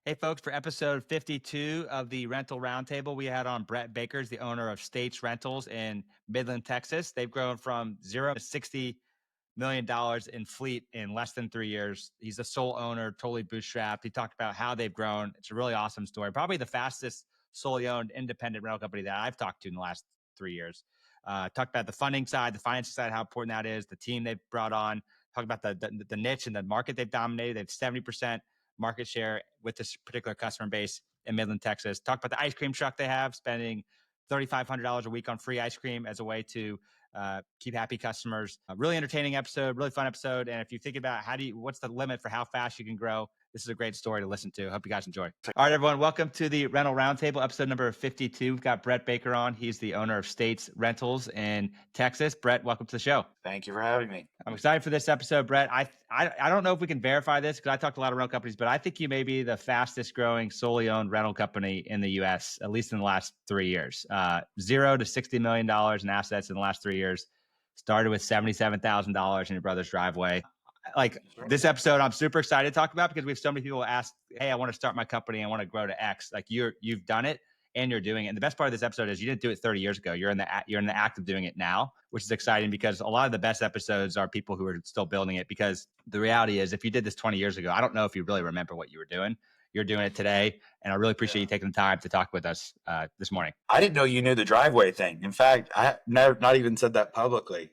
Hey, folks, for episode 52 of the Rental Roundtable, we had on Brett Bakers, the owner of States Rentals in Midland, Texas. They've grown from zero to $60 million in fleet in less than 3 years. He's the sole owner, totally bootstrapped. He talked about how they've grown. It's a really awesome story. Probably the fastest solely owned independent rental company that I've talked to in the last 3 years. Talked about the funding side, the financial side, how important that is, the team they've brought on. Talk about the niche and the market they've dominated. They have 70% market share with this particular customer base in Midland, Texas. Talk about the ice cream truck they have, spending $3,500 a week on free ice cream as a way to keep happy customers. Really entertaining episode, really fun episode. And if you think about what's the limit for how fast you can grow, this is a great story to listen to. Hope you guys enjoy. All right, everyone, welcome to the Rental Roundtable, episode number 52. We've got Brett Baker on. He's the owner of States Rentals in Texas. Brett, welcome to the show. Thank you for having me. I'm excited for this episode, Brett. I don't know if we can verify this because I talked to a lot of rental companies, but I think you may be the fastest growing solely owned rental company in the U.S., at least in the last 3 years. $0 to $60 million in assets in the last 3 years. Started with $77,000 in your brother's driveway. Like this episode, I'm super excited to talk about because we have so many people ask, "Hey, I want to start my company. I want to grow to X." Like you've done it and you're doing it. And the best part of this episode is you didn't do it 30 years ago. You're in the act of doing it now, which is exciting because a lot of the best episodes are people who are still building it. Because the reality is, if you did this 20 years ago, I don't know if you really remember what you were doing. You're doing it today, and I really appreciate you taking the time to talk with us this morning. I didn't know you knew the driveway thing. In fact, I never not even said that publicly.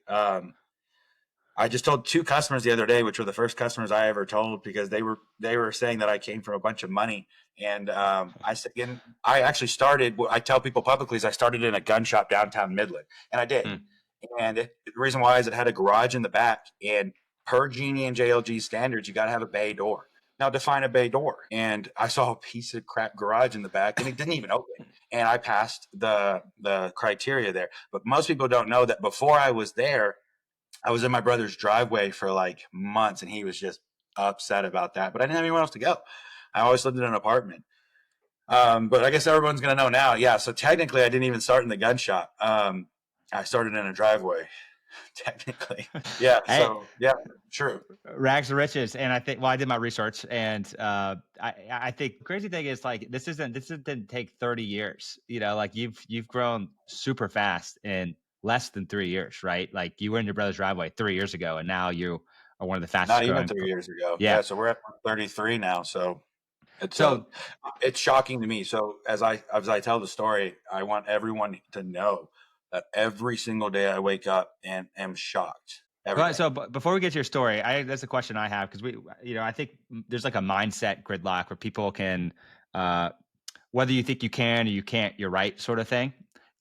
I just told 2 customers the other day, which were the first customers I ever told because they were saying that I came from a bunch of money. And I said, I actually started. What I tell people publicly is I started in a gun shop downtown Midland, and I did. And the reason why is it had a garage in the back, and per Genie and JLG standards, you got to have a bay door. Now define a bay door. And I saw a piece of crap garage in the back, and it didn't even open. And I passed the criteria there. But most people don't know that before I was there, I was in my brother's driveway for like months, and he was just upset about that. But I didn't have anywhere else to go. I always lived in an apartment. But I guess everyone's going to know now. Yeah, so technically I didn't even start in the gun shop. I started in a driveway, technically. Yeah, Hey. so yeah, true. Rags to riches. And I think, well, I did my research, and I think the crazy thing is like this didn't take 30 years. You know, like you've grown super fast in less than 3 years, right? Like you were in your brother's driveway 3 years ago, and now you are one of the fastest Not even growing. 3 years ago. Yeah. So we're at 33 now. So it's So it's shocking to me. So as I tell the story, I want everyone to know that every single day I wake up and am shocked. Right. So before we get to your story, that's a question I have because I think there's like a mindset gridlock where people can, whether you think you can or you can't, you're right, sort of thing.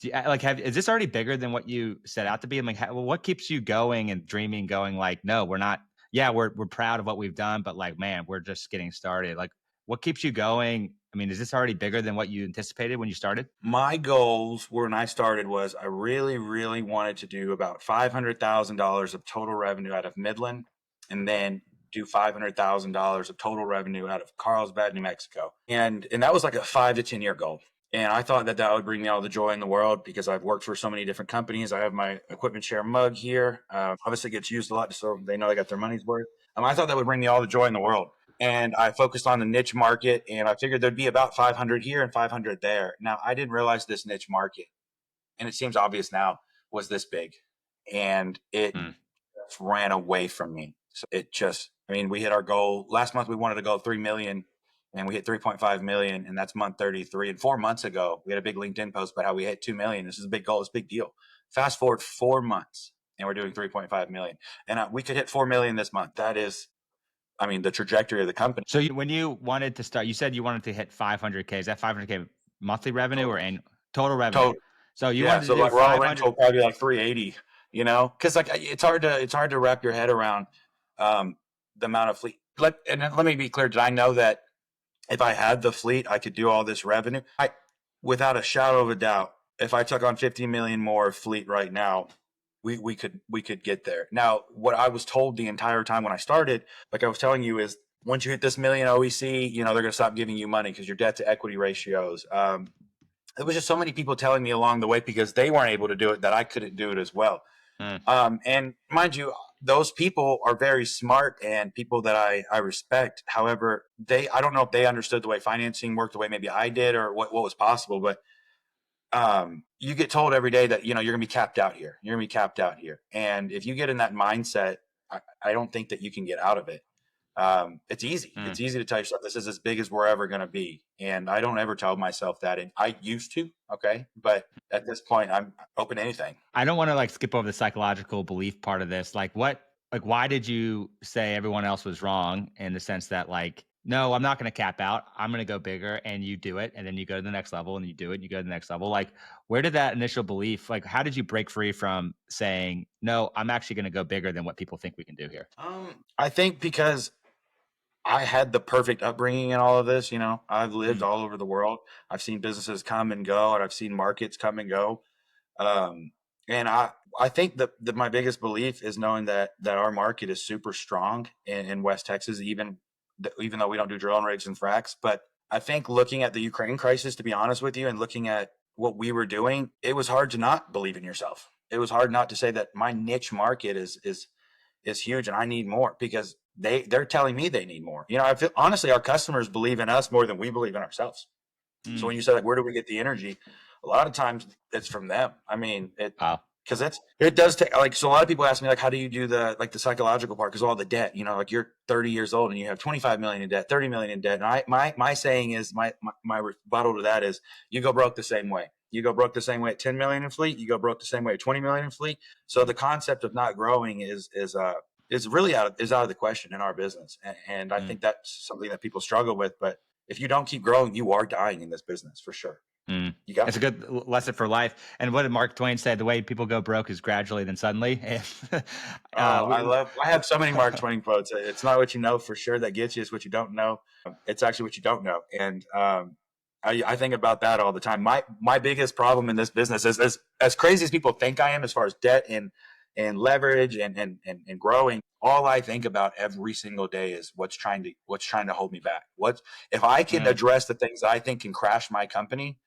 Is this already bigger than what you set out to be? I'm like, what keeps you going and dreaming, going like, no, we're not. Yeah, we're proud of what we've done, but like, man, we're just getting started. Like, what keeps you going? I mean, is this already bigger than what you anticipated when you started? My goals when I started was I really, really wanted to do about $500,000 of total revenue out of Midland, and then do $500,000 of total revenue out of Carlsbad, New Mexico. And that was like a 5 to 10 year goal. And I thought that would bring me all the joy in the world because I've worked for so many different companies. I have my equipment share mug here. Obviously it gets used a lot, so they know they got their money's worth. I thought that would bring me all the joy in the world. And I focused on the niche market, and I figured there'd be about 500 here and 500 there. Now, I didn't realize this niche market, and it seems obvious now, was this big. And it just ran away from me. So we hit our goal. Last month, we wanted to go 3 million, and we hit 3.5 million, and that's month 33. And 4 months ago, we had a big LinkedIn post about how we hit 2 million. This is a big goal. It's a big deal. Fast forward 4 months, and we're doing 3.5 million. And we could hit 4 million this month. That is, the trajectory of the company. So when you wanted to start, you said you wanted to hit 500K. Is that 500K monthly revenue or annual total revenue? Total. So you wanted to do like raw 500. rental probably like 380. Because like it's hard to wrap your head around the amount of fleet. Let me be clear. Did I know that if I had the fleet, I could do all this revenue? Without a shadow of a doubt, if I took on 50 million more fleet right now, we could get there. Now, what I was told the entire time when I started, like I was telling you, is once you hit this million OEC, they're going to stop giving you money because your debt to equity ratios. There was just so many people telling me along the way because they weren't able to do it that I couldn't do it as well. And mind you, those people are very smart and people that I respect. However, I don't know if they understood the way financing worked the way maybe I did or what was possible, but you get told every day that, you're going to be capped out here. You're going to be capped out here. And if you get in that mindset, I don't think that you can get out of it. It's easy. Mm. It's easy to tell yourself this is as big as we're ever going to be. And I don't ever tell myself that. And I used to. Okay. But at this point, I'm open to anything. I don't want to like skip over the psychological belief part of this. Like, why did you say everyone else was wrong in the sense that, like, no, I'm not going to cap out. I'm going to go bigger, and you do it. And then you go to the next level and you do it and you go to the next level. Like, where did that initial belief, like, how did you break free from saying, no, I'm actually going to go bigger than what people think we can do here? I think because I had the perfect upbringing in all of this. I've lived Mm, all over the world. I've seen businesses come and go, and I've seen markets come and go. Um, and I think that my biggest belief is knowing that our market is super strong in West Texas, even though we don't do drilling rigs and fracs. But I think looking at the Ukraine crisis, to be honest with you, and looking at what we were doing, it was hard to not believe in yourself. It was hard not to say that my niche market is huge and I need more, because they're telling me they need more. I feel honestly our customers believe in us more than we believe in ourselves. So mm, when you say, like, where do we get the energy? A lot of times it's from them. I mean, wow. because it does take, like, so a lot of people ask me, like, how do you do the psychological part? Because all the debt, like, you're 30 years old and you have 25 million in debt, 30 million in debt. And my saying is, my rebuttal to that is, you go broke the same way. You go broke the same way at 10 million in fleet. You go broke the same way at 20 million in fleet. So Mm, the concept of not growing is really out of the question in our business. And I mm. think that's something that people struggle with. But if you don't keep growing, you are dying in this business for sure. Mm. You got It's a me. good lesson for life. And what did Mark Twain say? The way people go broke is gradually, then suddenly. And, Oh, we, I have so many Mark Twain quotes. It's not what you know for sure that gets you, it's what you don't know. It's actually what you don't know. And I think about that all the time. My biggest problem in this business is, as crazy as people think I am, as far as debt and leverage and growing, all I think about every single day is what's trying to hold me back. If I can mm, address the things that I think can crash my company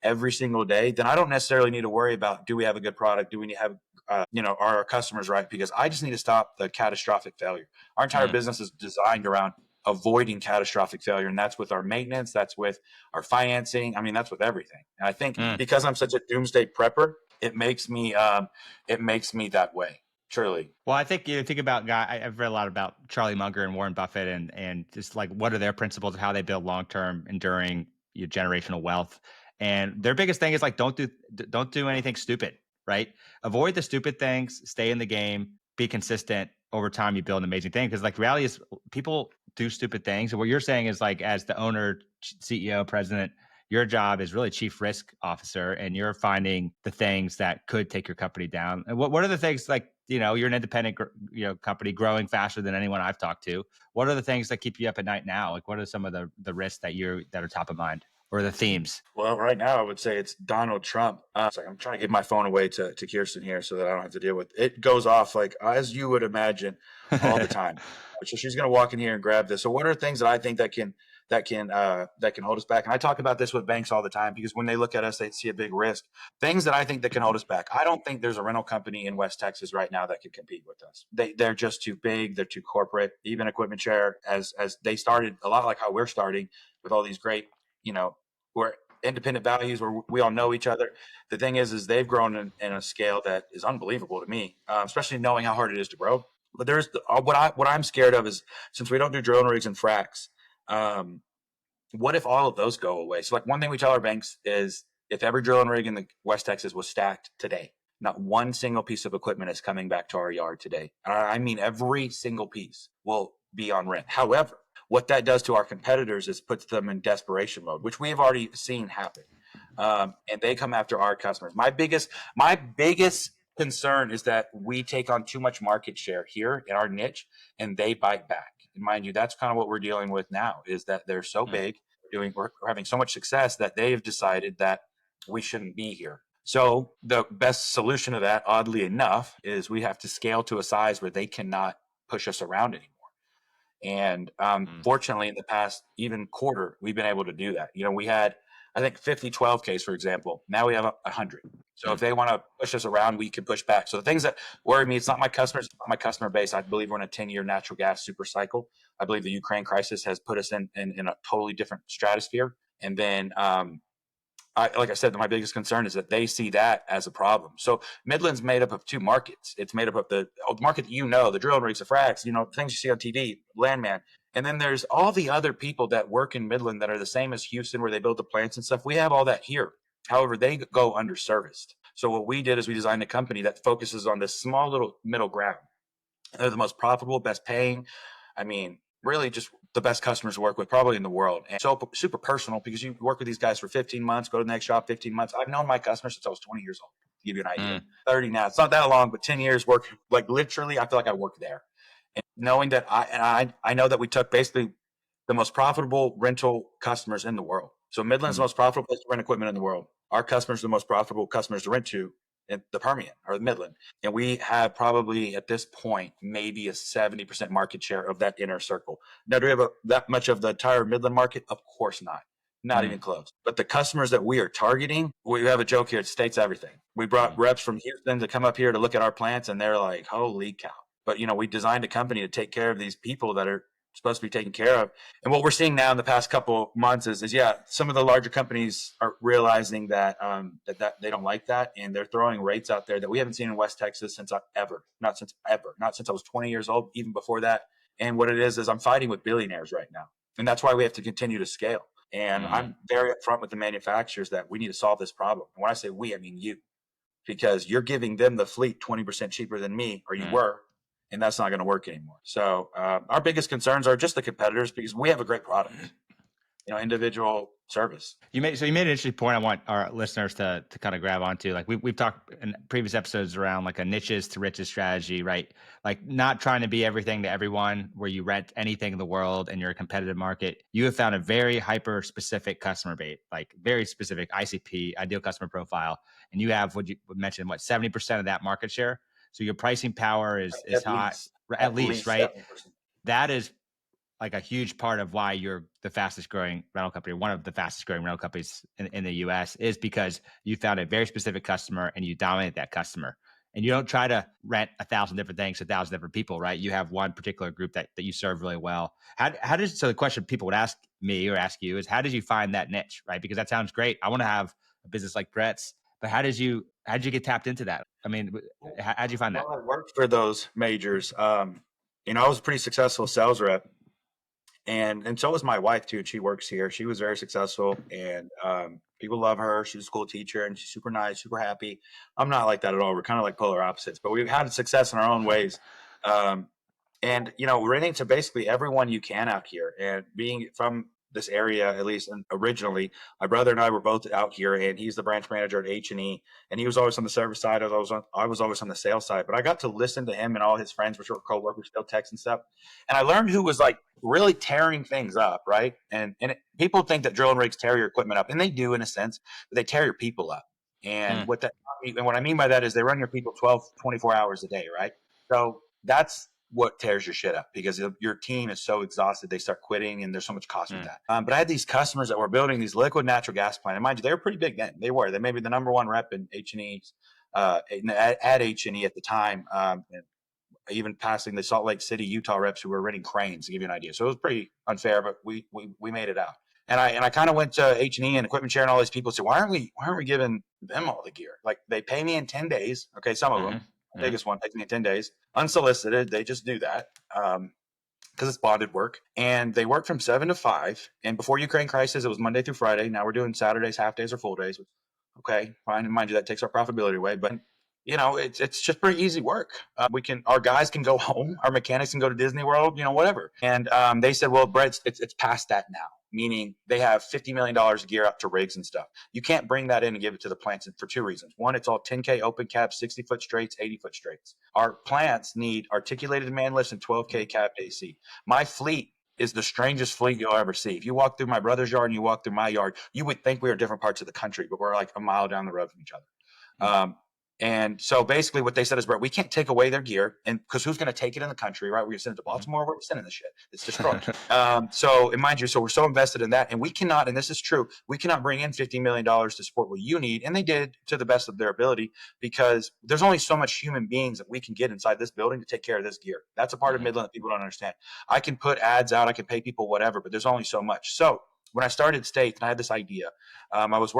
every single day, then I don't necessarily need to worry about, do we have a good product? Do we have are our customers right? Because I just need to stop the catastrophic failure. Our entire mm, business is designed around avoiding catastrophic failure, and that's with our maintenance, that's with our financing. I mean, that's with everything. And I think mm. because I'm such a doomsday prepper, it makes me that way. Truly. Well, I think you think about I've read a lot about Charlie Munger and Warren Buffett, and just like what are their principles of how they build long term, enduring generational wealth. And their biggest thing is like don't do anything stupid, right? Avoid the stupid things, stay in the game, be consistent. Over time, you build an amazing thing. Because like the reality is, people do stupid things. And what you're saying is like, as the owner, CEO, president, your job is really chief risk officer, and you're finding the things that could take your company down. And what are the things, like, you're an independent company growing faster than anyone I've talked to. What are the things that keep you up at night now? Like, what are some of the risks that are top of mind, or the themes? Well, right now I would say it's Donald Trump. I'm trying to give my phone away to Kirsten here so that I don't have to deal with it. It goes off, like, as you would imagine, all the time. So she's going to walk in here and grab this. So what are things that I think that can hold us back? And I talk about this with banks all the time, because when they look at us, they see a big risk. Things that I think that can hold us back. I don't think there's a rental company in West Texas right now that can compete with us. They're just too big. They're too corporate. Even Equipment Share, as they started a lot like how we're starting, with all these great, we're independent values where we all know each other. The thing is they've grown in a scale that is unbelievable to me, especially knowing how hard it is to grow. But what I'm scared of is, since we don't do drill rigs and fracs, um, what if all of those go away? So, like, one thing we tell our banks is, if every drilling rig in the West Texas was stacked today, not one single piece of equipment is coming back to our yard today. I mean, every single piece will be on rent. However, what that does to our competitors is puts them in desperation mode, which we have already seen happen. And they come after our customers. My biggest concern is that we take on too much market share here in our niche, and they bite back. And mind you, that's kind of what we're dealing with now, is that they're so Mm, big, we're having so much success that they've decided that we shouldn't be here. So the best solution to that, oddly enough, is we have to scale to a size where they cannot push us around anymore. And fortunately, in the past even quarter, we've been able to do that. We had, I think, 50 12Ks, for example. Now we have 100. So if they want to push us around, we can push back. So the things that worry me, it's not my customers, it's not my customer base. I believe we're in a 10-year natural gas super cycle. I believe the Ukraine crisis has put us in a totally different stratosphere. And then like I said, my biggest concern is that they see that as a problem. So Midland's made up of two markets. It's made up of the market that the drill rigs, the fracs, things you see on TV, landman. And then there's all the other people that work in Midland that are the same as Houston, where they build the plants and stuff. We have all that here. However, they go underserviced. So what we did is we designed a company that focuses on this small little middle ground. They're the most profitable, best paying. I mean, really just the best customers to work with probably in the world. And so super personal, because you work with these guys for 15 months, go to the next job, 15 months. I've known my customers since I was 20 years old, to give you an idea. 30 now. It's not that long, but 10 years work, like literally, I feel like I work there. And knowing that I know that we took basically the most profitable rental customers in the world. So Midland's the most profitable place to rent equipment in the world. Our customers are the most profitable customers to rent to in the Permian or the Midland. And we have probably at this point, maybe a 70% market share of that inner circle. Now, do we have that much of the entire Midland market? Of course not. Not even close. But the customers that we are targeting, we have a joke here. It states everything. We brought reps from Houston to come up here to look at our plants, and they're like, holy cow. But, we designed a company to take care of these people that are supposed to be taken care of. And what we're seeing now in the past couple months is some of the larger companies are realizing that that they don't like that, and they're throwing rates out there that we haven't seen in West Texas since not since I was 20 years old, even before that. And what it is I'm fighting with billionaires right now, and that's why we have to continue to scale. And I'm very upfront with the manufacturers that we need to solve this problem. And when I say we, I mean you, because you're giving them the fleet 20% cheaper than me, or you were. And that's not going to work anymore. So our biggest concerns are just the competitors, because we have a great product, individual service. You made an interesting point. I want our listeners to kind of grab onto. Like we've talked in previous episodes around like a niches to riches strategy, right? Like not trying to be everything to everyone, where you rent anything in the world and you're a competitive market. You have found a very hyper specific customer base, like very specific ICP, ideal customer profile, and you have what you mentioned, 70% of that market share. So your pricing power is high, at least, right? 70%. That is like a huge part of why you're the fastest growing rental company, one of the fastest growing rental companies in the US, is because you found a very specific customer and you dominate that customer. And you don't try to rent 1,000 different things to 1,000 different people, right? You have one particular group that you serve really well. So the question people would ask me or ask you is, how did you find that niche, right? Because that sounds great. I want to have a business like Brett's, but how did you get tapped into that? I mean, how'd you find that? Well, I worked for those majors. I was a pretty successful sales rep. And so was my wife too. She works here. She was very successful, and people love her. She's a school teacher, and she's super nice, super happy. I'm not like that at all. We're kind of like polar opposites, but we've had success in our own ways. And renting to basically everyone you can out here, and being from this area, at least originally, my brother and I were both out here, and he's the branch manager at H&E, and he was always on the service side. I was always on the sales side, but I got to listen to him and all his friends, which were co-workers, still techs and stuff. And I learned who was like really tearing things up, right? And people think that drill and rigs tear your equipment up, and they do in a sense, but they tear your people up. And what I mean by that is they run your people 12, 24 hours a day, right? So that's what tears your shit up, because your team is so exhausted, they start quitting, and there's so much cost with that. But I had these customers that were building these liquid natural gas plants. And mind you, they were pretty big then. They may be the number one rep in H&E, at H&E at the time, and even passing the Salt Lake City, Utah reps who were renting cranes, to give you an idea. So it was pretty unfair, but we made it out. And I kind of went to H&E and Equipment Share and all these people said, why aren't we giving them all the gear? Like, they pay me in 10 days. Okay, some of them. The biggest one takes me 10 days. Unsolicited, they just do that because it's bonded work. And they work from 7 to 5. And before Ukraine crisis, it was Monday through Friday. Now we're doing Saturdays, half days, or full days. Okay, fine. And mind you, that takes our profitability away. But it's just pretty easy work. Our guys can go home, our mechanics can go to Disney World, whatever. And they said, well, Brett, it's past that now. Meaning they have $50 million of gear up to rigs and stuff. You can't bring that in and give it to the plants for two reasons. One, it's all 10K open caps, 60-foot straights, 80-foot straights. Our plants need articulated demand lifts and 12K capped AC. My fleet is the strangest fleet you'll ever see. If you walk through my brother's yard and you walk through my yard, you would think we are different parts of the country, but we're like a mile down the road from each other. And so basically what they said is, Brett, we can't take away their gear, and because who's going to take it in the country, right? We're going to send it to Baltimore. We're sending the shit. It's destroyed. So, and mind you, so we're so invested in that, and we cannot, and this is true, we cannot bring in $50 million to support what you need. And they did to the best of their ability, because there's only so much human beings that we can get inside this building to take care of this gear. That's a part of Midland that people don't understand. I can put ads out, I can pay people, whatever, but there's only so much. So when I started States and I had this idea, I was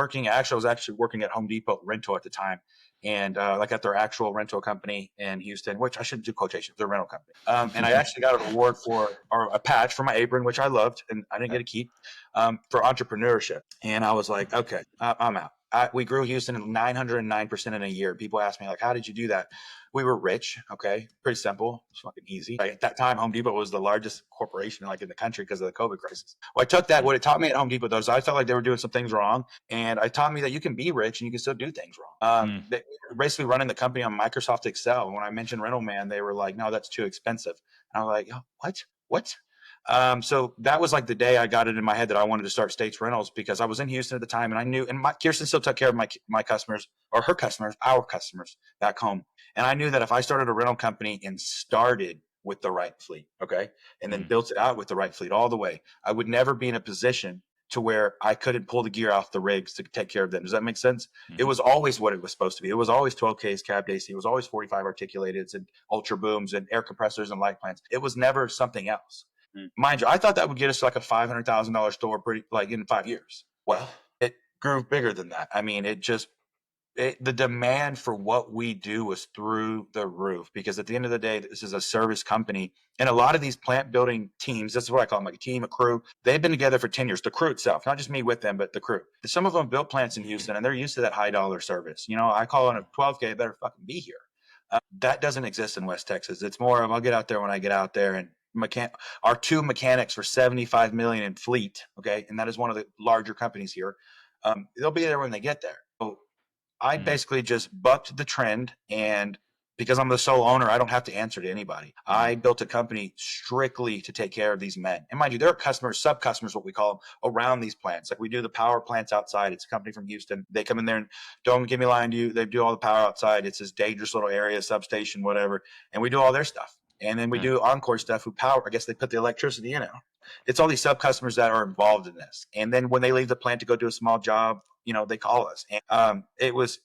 actually working at Home Depot rental at the time, and like at their actual rental company in Houston, which I shouldn't do quotations, their rental company. And I actually got an award or a patch for my apron, which I loved, and I didn't get to keep, for entrepreneurship. And I was like, okay, I'm out. We grew Houston 909% in a year. People ask me, like, how did you do that? We were rich. Okay. Pretty simple. It's fucking easy. Like, at that time, Home Depot was the largest corporation like in the country because of the COVID crisis. Well, I took that. What it taught me at Home Depot, though, is I felt like they were doing some things wrong. And it taught me that you can be rich and you can still do things wrong. They were basically running the company on Microsoft Excel. And when I mentioned Rental Man, they were like, no, that's too expensive. And I was like, oh, what? What? So that was like the day I got it in my head that I wanted to start States Rentals, because I was in Houston at the time, and I knew, and Kirsten still took care of my customers, or her customers, our customers back home. And I knew that if I started a rental company and started with the right fleet, okay, and then built it out with the right fleet all the way, I would never be in a position to where I couldn't pull the gear off the rigs to take care of them. Does that make sense? It was always what it was supposed to be. It was always 12Ks cabbed AC. It was always 45 articulateds and ultra booms and air compressors and light plants. It was never something else. Mind you, I thought that would get us to like a $500,000 store pretty like in 5 years. Well, it grew bigger than that. I mean, the demand for what we do was through the roof, because at the end of the day, this is a service company. And a lot of these plant building teams, that's what I call them, like a team, a crew, they've been together for 10 years, the crew itself, not just me with them, but the crew. Some of them built plants in Houston, and they're used to that high dollar service. I call it a 12K, better fucking be here. That doesn't exist in West Texas. It's more of, I'll get out there when I get out there. And our two mechanics for 75 million in fleet, okay, and that is one of the larger companies here. They'll be there when they get there. So I basically just bucked the trend, and because I'm the sole owner, I don't have to answer to anybody. I built a company strictly to take care of these men. And mind you, there are customers, sub-customers, what we call them, around these plants. Like we do the power plants outside. It's a company from Houston. They come in there and, don't get me lying to you, they do all the power outside. It's this dangerous little area, substation, whatever. And we do all their stuff. And then we do Encore stuff who power, I guess they put the electricity in it. It's all these sub-customers that are involved in this. And then when they leave the plant to go do a small job, they call us. And it was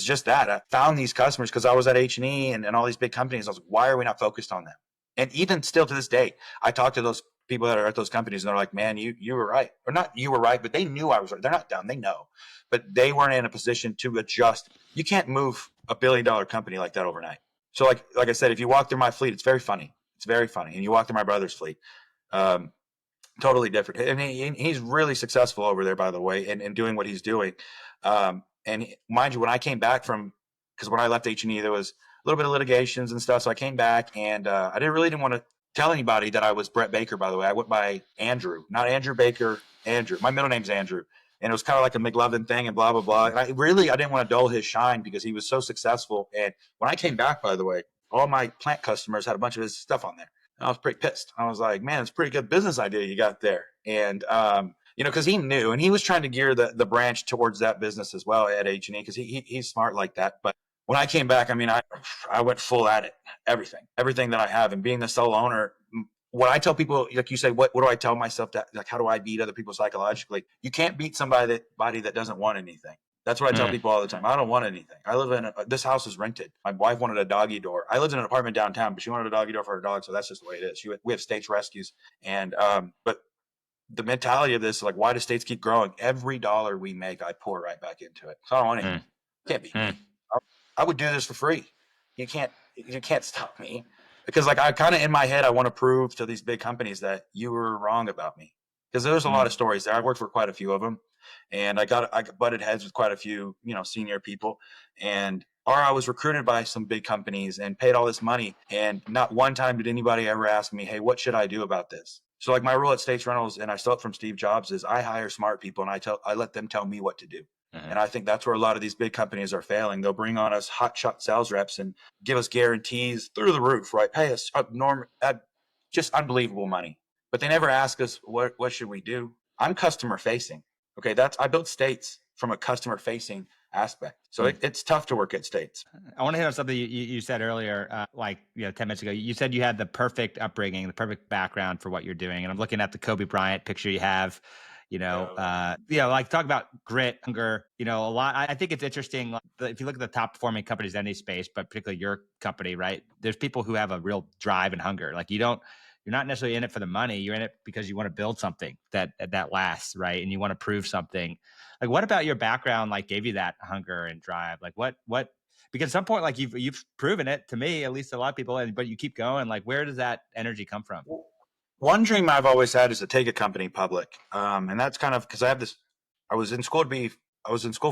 just that I found these customers because I was at H&E and all these big companies. I was like, why are we not focused on them? And even still to this day, I talk to those people that are at those companies, and they're like, man, you were right. Or not you were right, but they knew I was right. They're not dumb. They know. But they weren't in a position to adjust. You can't move $1 billion company like that overnight. So like I said, if you walk through my fleet, it's very funny. It's very funny. And you walk through my brother's fleet. Totally different. And he's really successful over there, by the way, and doing what he's doing. And mind you, when I came back because when I left H&E, there was a little bit of litigations and stuff. So I came back, and I didn't want to tell anybody that I was Brett Baker, by the way. I went by Andrew, not Andrew Baker, Andrew. My middle name's Andrew. And it was kind of like a McLovin thing and blah, blah, blah. And I didn't want to dull his shine because he was so successful. And when I came back, by the way, all my plant customers had a bunch of his stuff on there. And I was pretty pissed. I was like, man, it's a pretty good business idea you got there. And, because he knew, and he was trying to gear the branch towards that business as well at H&E, because he's smart like that. But when I came back, I mean, I went full at it, everything that I have. And being the sole owner, when I tell people, like you say, what do I tell myself, that like, how do I beat other people psychologically? You can't beat somebody that doesn't want anything. That's what I tell people all the time. I don't want anything. I live in this house is rented. My wife wanted a doggy door. I lived in an apartment downtown, but she wanted a doggy door for her dog. So that's just the way it is. We have States rescues. And, but the mentality of this, like, why do States keep growing? Every dollar we make, I pour right back into it. So I don't want anything. Can't beat me. I would do this for free. You can't stop me, because like I kind of in my head, I want to prove to these big companies that you were wrong about me, because there's a lot of stories there. I worked for quite a few of them, and I butted heads with quite a few, senior people, or I was recruited by some big companies and paid all this money, and not one time did anybody ever ask me, hey, what should I do about this? So like my rule at States Rentals, and I stole it from Steve Jobs, is I hire smart people and I let them tell me what to do. And I think that's where a lot of these big companies are failing. They'll bring on us hotshot sales reps and give us guarantees through the roof, right? Pay us just unbelievable money. But they never ask us, what should we do? I'm customer facing. Okay, I built States from a customer facing aspect. So Mm. it's tough to work at States. I want to hit on something you said earlier, 10 minutes ago. You said you had the perfect upbringing, the perfect background for what you're doing. And I'm looking at the Kobe Bryant picture you have. Like talk about grit, hunger. A lot. I think it's interesting. Like, if you look at the top performing companies in any space, but particularly your company, right? There's people who have a real drive and hunger. Like you're not necessarily in it for the money. You're in it because you want to build something that lasts, right? And you want to prove something. Like, what about your background like gave you that hunger and drive? Like, what? Because at some point, like you've proven it to me, at least a lot of people, but you keep going. Like, where does that energy come from? One dream I've always had is to take a company public, and that's kind of because I have this. I was in school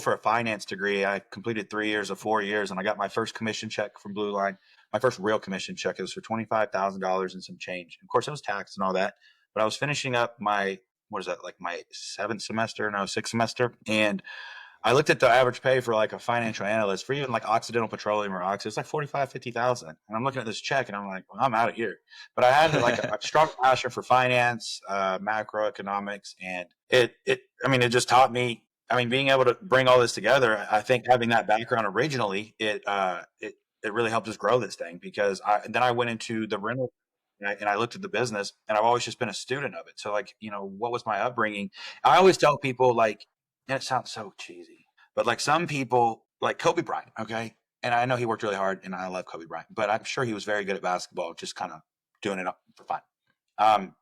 for a finance degree. I completed 3 years of 4 years, and I got my first commission check from Blue Line. My first real commission check. It was for $25,000 and some change. And of course, it was taxed and all that. But I was finishing up my my sixth semester, and I looked at the average pay for like a financial analyst for even like Occidental Petroleum or Oxy. It's like 45, 50,000. And I'm looking at this check and I'm like, well, I'm out of here. But I had like a strong passion for finance, macroeconomics, and it just taught me. I mean, being able to bring all this together, I think having that background originally, it really helped us grow this thing because then I went into the rental and I looked at the business and I've always just been a student of it. So like, what was my upbringing? I always tell people like, and it sounds so cheesy, but like some people like Kobe Bryant, okay? And I know he worked really hard and I love Kobe Bryant, but I'm sure he was very good at basketball, just kind of doing it for fun.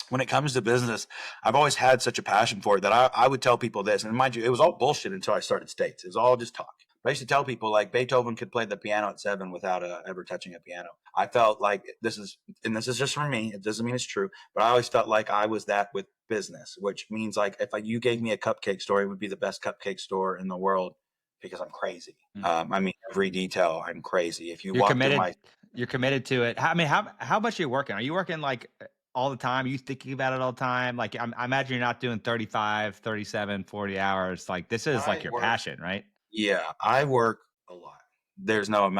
When it comes to business, I've always had such a passion for it that I would tell people this, and mind you, it was all bullshit until I started States. It was all just talk. But I used to tell people like Beethoven could play the piano at 7 without ever touching a piano. I felt like this is just for me. It doesn't mean it's true, but I always felt like I was that with business, which means like if you gave me a cupcake store, it would be the best cupcake store in the world because I'm crazy. I mean, every detail, I'm crazy. If you walk through my, you're committed to it. How much are you working? Are you working like all the time? Are you thinking about it all the time? Like I imagine you're not doing 35, 37, 40 hours. Like this is like your passion, right? Yeah, I work a lot. There's no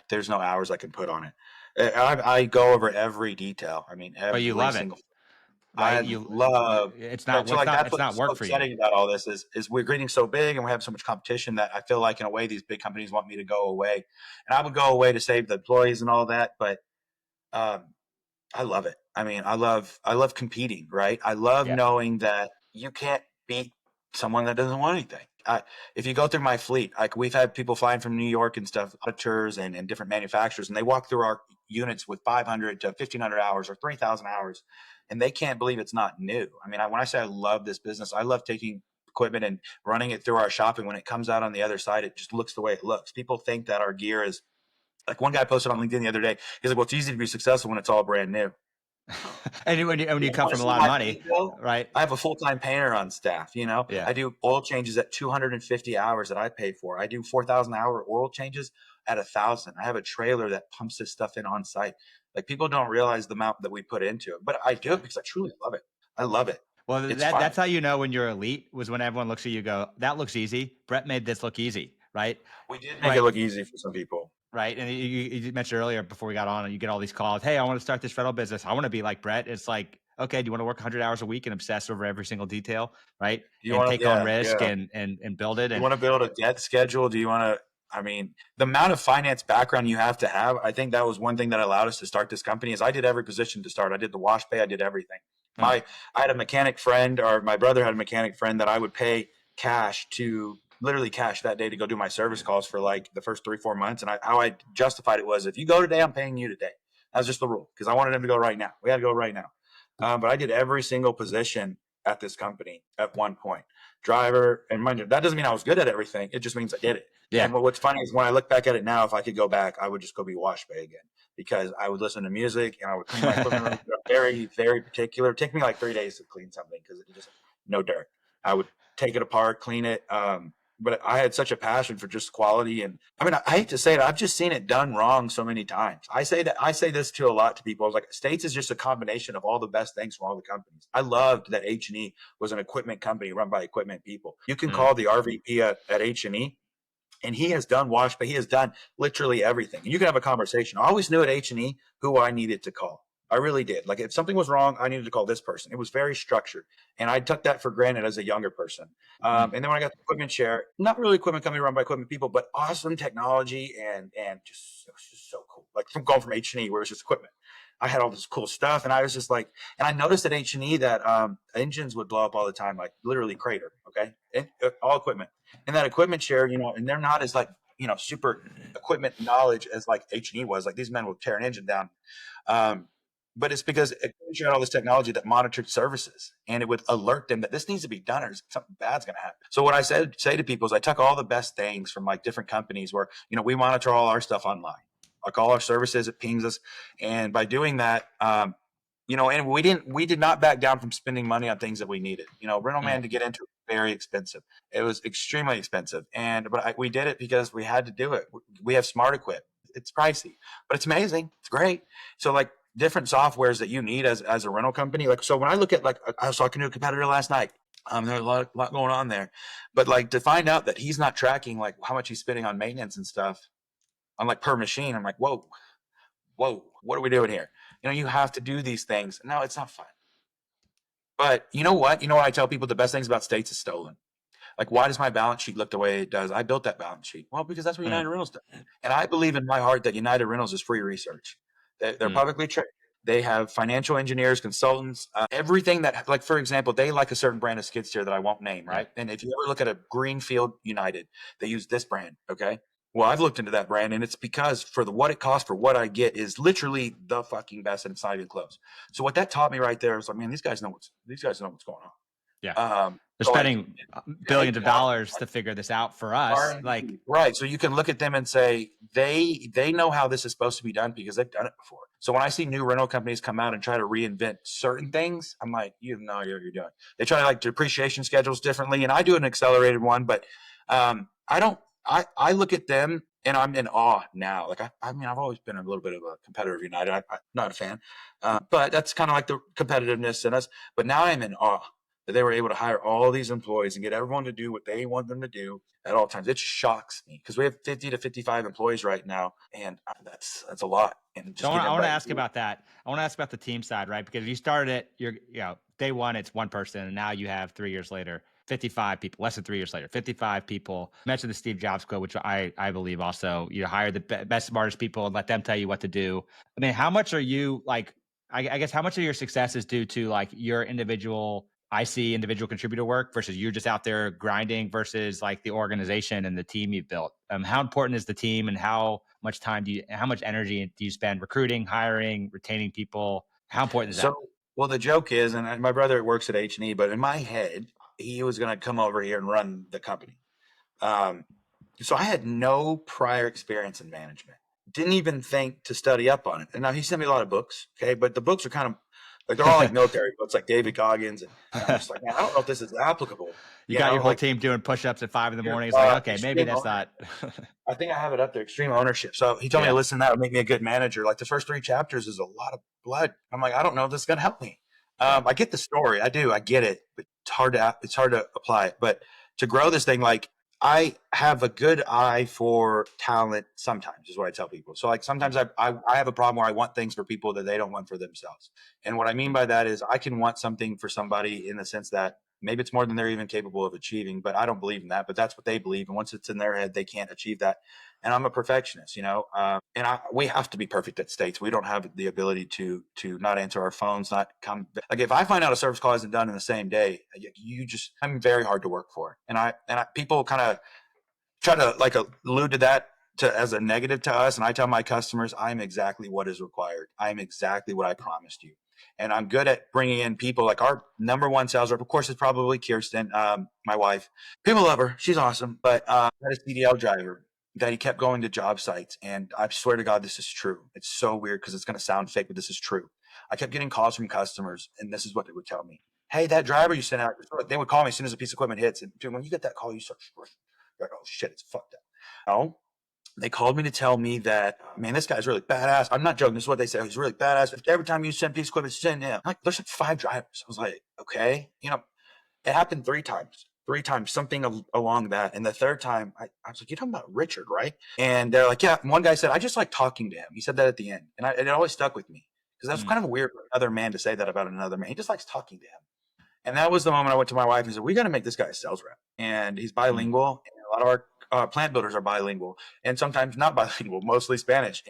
there's no hours I can put on it. I go over every detail. I mean, But you every love it, single. right? I love. It's Right, not so like that's it's not what's so work for you. upsetting about all this is we're getting so big and we have so much competition that I feel like in a way these big companies want me to go away, and I would go away to save the employees and all that. But um, I love it. I mean, I love competing, right? I love Yeah. knowing that you can't beat someone that doesn't want anything. If you go through my fleet, like we've had people flying from New York and stuff, auditors and different manufacturers, and they walk through our units with 500 to 1,500 hours or 3,000 hours, and they can't believe it's not new. I mean, when I say I love this business, I love taking equipment and running it through our shop, and when it comes out on the other side, it just looks the way it looks. People think that our gear is like one guy posted on LinkedIn the other day. He's like, "Well, it's easy to be successful when it's all brand new." And when you come Want to from a see lot of my money, paint bill? right? I have a full-time painter on staff. Yeah. I do oil changes at 250 hours that I pay for. I do 4,000-hour oil changes at 1,000. I have a trailer that pumps this stuff in on site. Like people don't realize the amount that we put into it, but I do it because I truly love it. I love it. Well, It's fun. that's how you know when you're elite was when everyone looks at you and go, that looks easy. Brett made this look easy, right? We did make it Right. look easy for some people. Right. And you mentioned earlier before we got on, and you get all these calls. Hey, I want to start this rental business. I want to be like Brett. It's like, okay, do you want to work 100 hours a week and obsess over every single detail, right? Do you And want to? take on Yeah, risk yeah. and build it. Do you And want to build a debt schedule? Do you want to? I mean, the amount of finance background you have to have, I think that was one thing that allowed us to start this company. Is I did every position to start. I did the wash pay. I did everything. mm, I had a mechanic friend, or my brother had a mechanic friend that I would pay cash to literally cash that day to go do my service calls for like the first 3-4 months. And how I justified it was, if you go today, I'm paying you today. That was just the rule because I wanted him to go right now. We had to go right now. But I did every single position at this company at one point. Driver, and mind you, that doesn't mean I was good at everything. It just means I did it. yeah. And what's funny is when I look back at it now, if I could go back, I would just go be wash bay again because I would listen to music and I would clean my equipment room. Very, very particular. It'd take me like 3 days to clean something because it just no dirt. I would take it apart, clean it. But I had such a passion for just quality, and I mean, I hate to say it, I've just seen it done wrong so many times. I say this to a lot to people. I was like, States is just a combination of all the best things from all the companies. I loved that H&E was an equipment company run by equipment people. You can call the RVP at H&E, and he has done but he has done literally everything. And you can have a conversation. I always knew at H&E who I needed to call. I really did. Like if something was wrong, I needed to call this person. It was very structured, and I took that for granted as a younger person. Mm, And then when I got the equipment share, not really equipment company run by equipment people, but awesome technology and just it was just so cool. Like from going from H&E where it was just equipment, I had all this cool stuff, and I was just like, and I noticed at H&E that engines would blow up all the time, like literally crater. Okay, all equipment, and that equipment share, and they're not as like super equipment knowledge as like H&E was. Like these men will tear an engine down. Um, but it's because it had all this technology that monitored services, and it would alert them that this needs to be done or something bad's going to happen. So what I say to people is I took all the best things from like different companies where, we monitor all our stuff online, like all our services, it pings us. And by doing that, and we did not back down from spending money on things that we needed. Rental mm. man to get into very expensive. It was extremely expensive. But we did it because we had to do it. We have smart equip. It's pricey, but it's amazing. It's great. So like different softwares that you need as a rental company. Like, so when I look at, like, I was talking to a competitor last night, there's a lot going on there, but like to find out that he's not tracking like how much he's spending on maintenance and stuff on like per machine, I'm like, whoa, what are we doing here? You have to do these things. No, it's not fun. But you know what? I tell people the best things about states is stolen. Like, why does my balance sheet look the way it does? I built that balance sheet. Well, because that's what Mm, United Rentals does. And I believe in my heart that United Rentals is free research. They're mm, publicly traded. They have financial engineers, consultants, everything that, like, for example, they like a certain brand of skid steer that I won't name, yeah. right? And if you ever look at a Greenfield United, they use this brand, okay? Well, I've looked into that brand, and it's because for what it costs for what I get is literally the fucking best, and it's not even close. So what that taught me right there is like, man, these guys know what's going Yeah. on. They're So like, spending hands billions of down, dollars to figure this out for us. Like, right. So you can look at them and say they know how this is supposed to be done because they've done it before. So when I see new rental companies come out and try to reinvent certain things, I'm like, you have no idea what you're doing. They try to like depreciation schedules differently, and I do an accelerated one, but I don't. I look at them and I'm in awe now. Like I mean, I've always been a little bit of a competitor of United. I'm not a fan, but that's kind of like the competitiveness in us. But now I'm in awe that they were able to hire all these employees and get everyone to do what they want them to do at all times. It shocks me because we have 50 to 55 employees right now, and that's a lot. And so just getting I want to everybody to ask do it. about that. I want to ask about the team side, right? Because you started it, day one, it's one person, and now you have 3 years later, 55 people, less than 3 years later, 55 people. You mentioned the Steve Jobs quote, which I believe also, you hire the best, smartest people and let them tell you what to do. I mean, how much are you like, I guess, how much of your success is due to like your individual contributor work versus you're just out there grinding versus like the organization and the team you've built? How important is the team, and how much how much energy do you spend recruiting, hiring, retaining people? How important is that? So, well, the joke is, and my brother works at H&E, but in my head, he was going to come over here and run the company. Um, so I had no prior experience in management. Didn't even think to study up on it. And now he sent me a lot of books, okay, but the books are kind of like they're all like military books, like David Goggins, and I'm just like, man, I don't know if this is applicable. You got your whole Like team doing push-ups at 5 in the morning. It's like, okay, maybe extreme that's ownership. not. I think I have it up there, extreme ownership. So he told me to Yeah, listen to that would make me a good manager. Like the first 3 chapters is a lot of blood. I'm like, I don't know if this is gonna help me. yeah. I get the story, I do, I get it, but it's hard to apply it. But to grow this thing, like I have a good eye for talent sometimes, is what I tell people. So like sometimes I have a problem where I want things for people that they don't want for themselves. And what I mean by that is I can want something for somebody in the sense that maybe it's more than they're even capable of achieving, but I don't believe in that. But that's what they believe. And once it's in their head, they can't achieve that. And I'm a perfectionist, and we have to be perfect at states. We don't have the ability to not answer our phones, not come. Like if I find out a service call isn't done in the same day, I'm very hard to work for. And people kind of try to like allude to that as a negative to us. And I tell my customers, I'm exactly what is required. I'm exactly what I promised you. And I'm good at bringing in people. Like our number one sales rep, of course, is probably Kirsten, my wife. People love her. She's awesome. But I had a CDL driver that he kept going to job sites. And I swear to God, this is true. It's so weird because it's going to sound fake, but this is true. I kept getting calls from customers, and this is what they would tell me. Hey, that driver you sent out, they would call me as soon as a piece of equipment hits. And dude, when you get that call, you start you're like, oh shit, it's fucked up. No, they called me to tell me that, man, this guy's really badass. I'm not joking. This is what they said. He's really badass. Every time you send piece of equipment, send him. Like, there's like 5 drivers. I was like, okay. It happened 3 times. 3 times, something along that. And the third time, I was like, you're talking about Richard, right? And they're like, yeah. And one guy said, I just like talking to him. He said that at the end. And it always stuck with me because that's Mm, kind of weird for another man to say that about another man. He just likes talking to him. And that was the moment I went to my wife and said, "We got to make this guy a sales rep." And he's mm, bilingual. And a lot of our plant builders are bilingual, and sometimes not bilingual, mostly Spanish.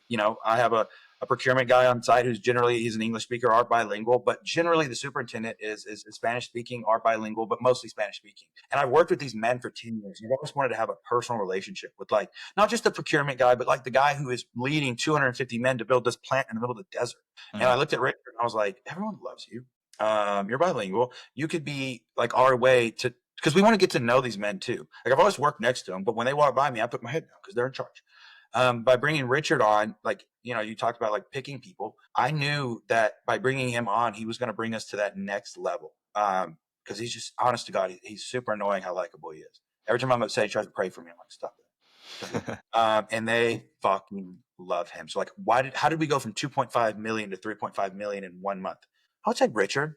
I have a procurement guy on site who's generally he's an English speaker, are bilingual, but generally the superintendent is Spanish speaking, are bilingual, but mostly Spanish speaking. And I've worked with these men for 10 years. And I've always wanted to have a personal relationship with like not just the procurement guy, but like the guy who is leading 250 men to build this plant in the middle of the desert. And I mm, looked at Richard and I was like, everyone loves you. You're bilingual. You could be like our way to, because we want to get to know these men too. Like I've always worked next to them, but when they walk by me, I put my head down because they're in charge. By bringing Richard on, like, you talked about like picking people. I knew that by bringing him on, he was going to bring us to that next level. Because he's just, honest to God, he's super annoying how likable he is. Every time I'm upset, he tries to pray for me. I'm like, stop it. And they fucking love him. So like, how did we go from 2.5 million to 3.5 million in 1 month? I would say Richard.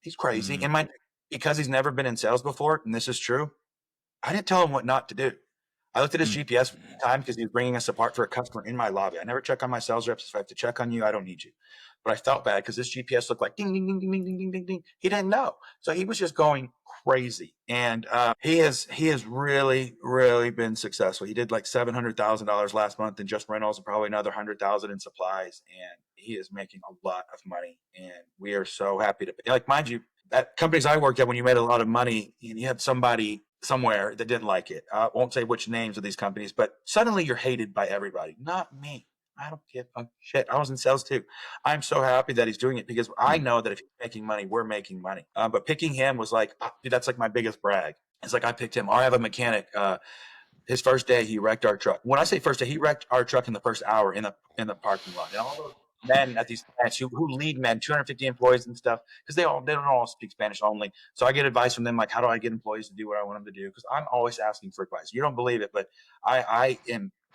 He's crazy. mm, Because he's never been in sales before, and this is true, I didn't tell him what not to do. I looked at his mm, GPS time because he was bringing us apart for a customer in my lobby. I never check on my sales reps. If I have to check on you, I don't need you. But I felt bad because this GPS looked like ding, ding, ding, ding, ding, ding, ding, ding, ding. He didn't know. So he was just going crazy. And he has really, really been successful. He did like $700,000 last month in just rentals and probably another 100,000 in supplies. And he is making a lot of money. And we are so happy to, like, mind you, at companies I worked at, when you made a lot of money and you had somebody somewhere that didn't like it. I won't say which names of these companies, but suddenly you're hated by everybody. Not me. I don't give a shit. I was in sales too. I'm so happy that he's doing it because I mm, know that if he's making money, we're making money. But picking him was like, dude, that's like my biggest brag. It's like I picked him. I have a mechanic. His first day, he wrecked our truck. When I say first day, he wrecked our truck in the first hour in the parking lot. And all those men at these plants who lead men, 250 employees and stuff, because they don't all speak Spanish only. So I get advice from them, like how do I get employees to do what I want them to do? Because I'm always asking for advice. You don't believe it, but I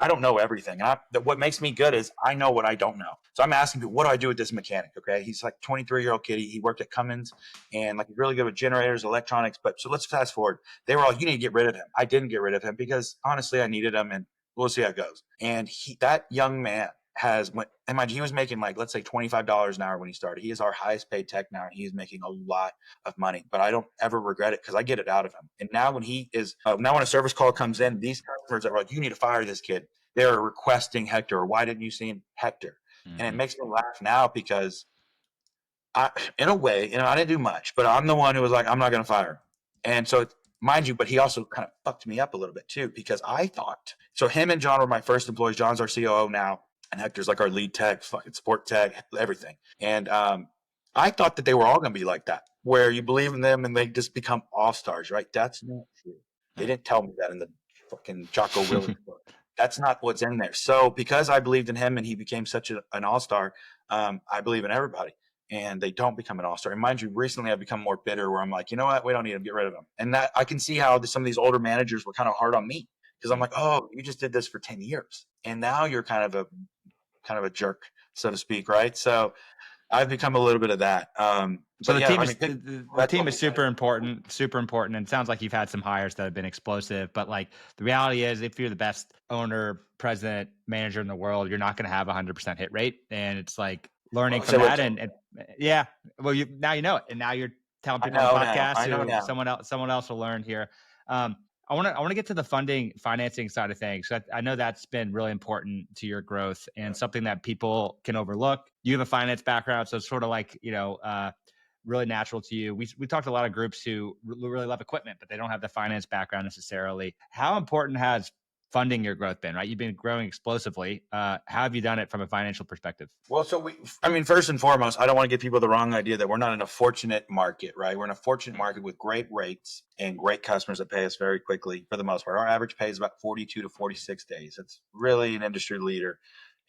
don't know everything. What makes me good is I know what I don't know. So I'm asking people, what do I do with this mechanic? Okay, he's like 23-year-old kid. He worked at Cummins and like he's really good with generators, electronics. But so let's fast forward. They were all, you need to get rid of him. I didn't get rid of him because honestly, I needed him, and we'll see how it goes. And that young man has went, and mind you, he was making like, let's say $25 an hour when he started. He is our highest paid tech now, and he is making a lot of money, but I don't ever regret it because I get it out of him. And now now when a service call comes in, these customers are like, you need to fire this kid. They're requesting Hector. Or why didn't you see him, Hector? And it mhm, makes me laugh now because in a way, I didn't do much, but I'm the one who was like, I'm not going to fire him. And so, mind you, but he also kind of fucked me up a little bit too, because I thought, so him and John were my first employees. John's our COO now, and Hector's like our lead tech, fucking support tech, everything. And I thought that they were all going to be like that, where you believe in them and they just become all stars, right? That's not true. They didn't tell me that in the fucking Jocko Willink mm. book. That's not what's in there. So because I believed in him and he became such an all star, I believe in everybody and they don't become an all-star. And mind you, recently I've become more bitter where I'm like, you know what? We don't need to get rid of him. And that I can see how some of these older managers were kind of hard on me because I'm Mm. like, oh, you just did this for 10 years. And now you're kind of a jerk, so to speak. Right. So I've become a little bit of that. So But the yeah, team I is mean, the that's team what is we got. super important, and it sounds like you've had some hires that have been explosive. But like the reality is, if you're the best owner, president, manager in the world, you're not going to have 100% hit rate, and it's like learning Well, from say what that. And yeah, well, now you know it, and now you're telling I people on the know now. podcast I know who now. someone else will learn here. I want to get to the financing side of things. I know that's been really important to your growth and something that people can overlook. You have a finance background, so it's sort of like really natural to you. We talked to a lot of groups who really love equipment, but they don't have the finance background necessarily. How important has funding your growth been? Right, you've been growing explosively. How have you done it from a financial perspective? Well, I mean, first and foremost, I don't want to give people the wrong idea that we're not in a fortunate market, right? We're in a fortunate Mm, market with great rates and great customers that pay us very quickly for the most part. Our average pay is about 42 to 46 days. It's really an industry leader.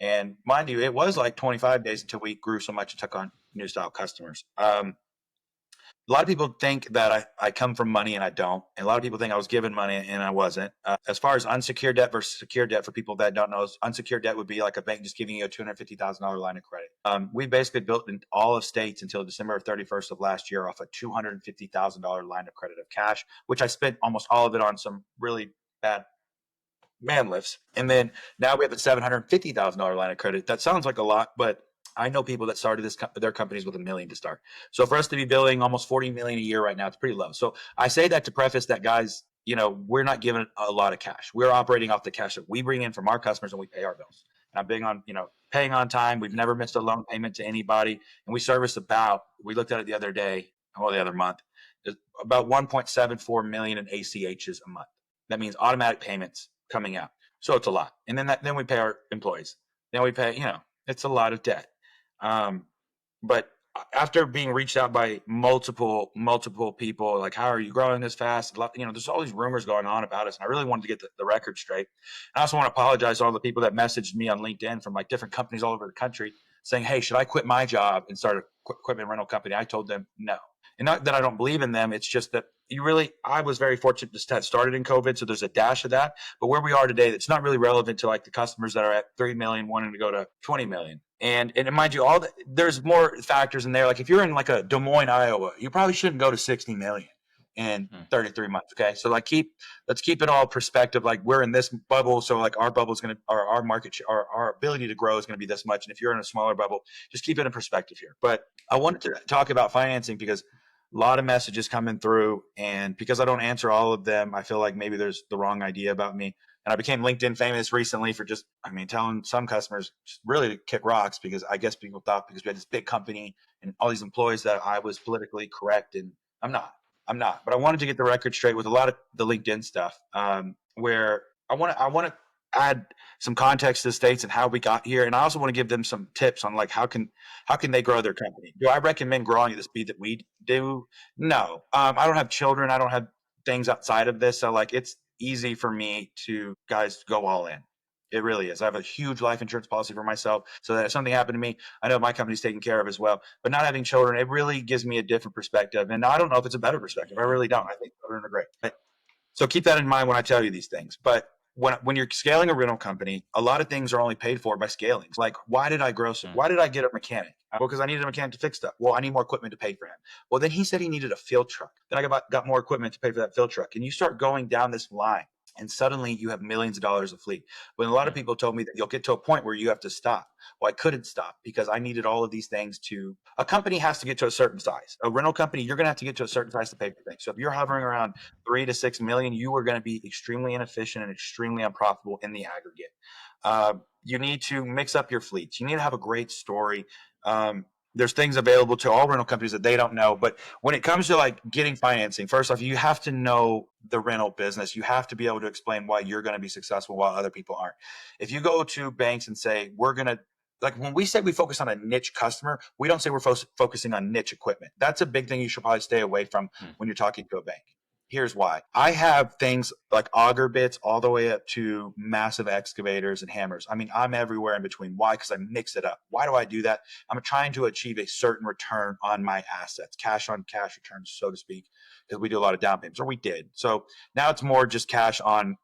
And mind you, it was like 25 days until we grew so much and took on new style customers. A lot of people think that I come from money and I don't. And a lot of people think I was given money and I wasn't. As far as unsecured debt versus secured debt, for people that don't know, unsecured debt would be like a bank just giving you a $250,000 line of credit. We basically built in all of states until December 31st of last year off a $250,000 line of credit of cash, which I spent almost all of it on some really bad man lifts. And then now we have a $750,000 line of credit. That sounds like a lot, but I know people that started their companies with $1 million to start. So for us to be billing almost 40 million a year right now, it's pretty low. So I say that to preface that, guys, we're not given a lot of cash. We're operating off the cash that we bring in from our customers, and we pay our bills. And I'm big on, paying on time. We've never missed a loan payment to anybody. And we service we looked at it the other month, about 1.74 million in ACHs a month. That means automatic payments coming out. So it's a lot. And then we pay our employees. Then we pay, it's a lot of debt. But after being reached out by multiple people, like, how are you growing this fast? There's all these rumors going on about us, and I really wanted to get the record straight. I also want to apologize to all the people that messaged me on LinkedIn from like different companies all over the country saying, hey, should I quit my job and start a equipment rental company? I told them no. And not that I don't believe in them. It's just that I was very fortunate to have started in COVID. So there's a dash of that. But where we are today, it's not really relevant to like the customers that are at 3 million wanting to go to 20 million. And mind you, there's more factors in there. Like if you're in like a Des Moines, Iowa, you probably shouldn't go to 60 million in 33 months. Okay. So like let's keep it all perspective. Like we're in this bubble. So like our bubble is going to, our market share, our ability to grow is going to be this much. And if you're in a smaller bubble, just keep it in perspective here. But I wanted to talk about financing because a lot of messages coming through, and because I don't answer all of them, I feel like maybe there's the wrong idea about me. And I became LinkedIn famous recently for telling some customers just really to kick rocks, because I guess people thought because we had this big company and all these employees that I was politically correct, and I'm not. But I wanted to get the record straight with a lot of the LinkedIn stuff, where I want to add some context to the States and how we got here, and I also want to give them some tips on like how can they grow their company. Do I recommend growing at the speed that we do? No. I don't have children. I don't have things outside of this, so like it's easy for me to, guys, go all in. It really is. I have a huge life insurance policy for myself, so that if something happened to me, I know my company's taken care of as well. But not having children, it really gives me a different perspective, and I don't know if it's a better perspective. I really don't. I think children are great. So keep that in mind when I tell you these things. But when you're scaling a rental company, a lot of things are only paid for by scaling. Like, why did I grow? Why did I get a mechanic? Well, because I needed a mechanic to fix stuff. Well, I need more equipment to pay for him. Well, then he said he needed a field truck. Then I got more equipment to pay for that field truck. And you start going down this line, and suddenly you have millions of dollars of fleet. When a lot of people told me that you'll get to a point where you have to stop. Well, I couldn't stop because I needed all of these things a company has to get to a certain size. A rental company, you're going to have to get to a certain size to pay for things. So if you're hovering around 3 to 6 million, you are going to be extremely inefficient and extremely unprofitable in the aggregate. You need to mix up your fleets. You need to have a great story. There's things available to all rental companies that they don't know. But when it comes to like getting financing, first off, you have to know the rental business. You have to be able to explain why you're going to be successful while other people aren't. If you go to banks and say, like when we say we focus on a niche customer, we don't say we're focusing on niche equipment. That's a big thing you should probably stay away from when you're talking to a bank. Here's why. I have things like auger bits all the way up to massive excavators and hammers. I mean, I'm everywhere in between. Why? Because I mix it up. Why do I do that? I'm trying to achieve a certain return on my assets, cash on cash returns, so to speak, because we do a lot of down payments, or we did. So now it's more just cash on,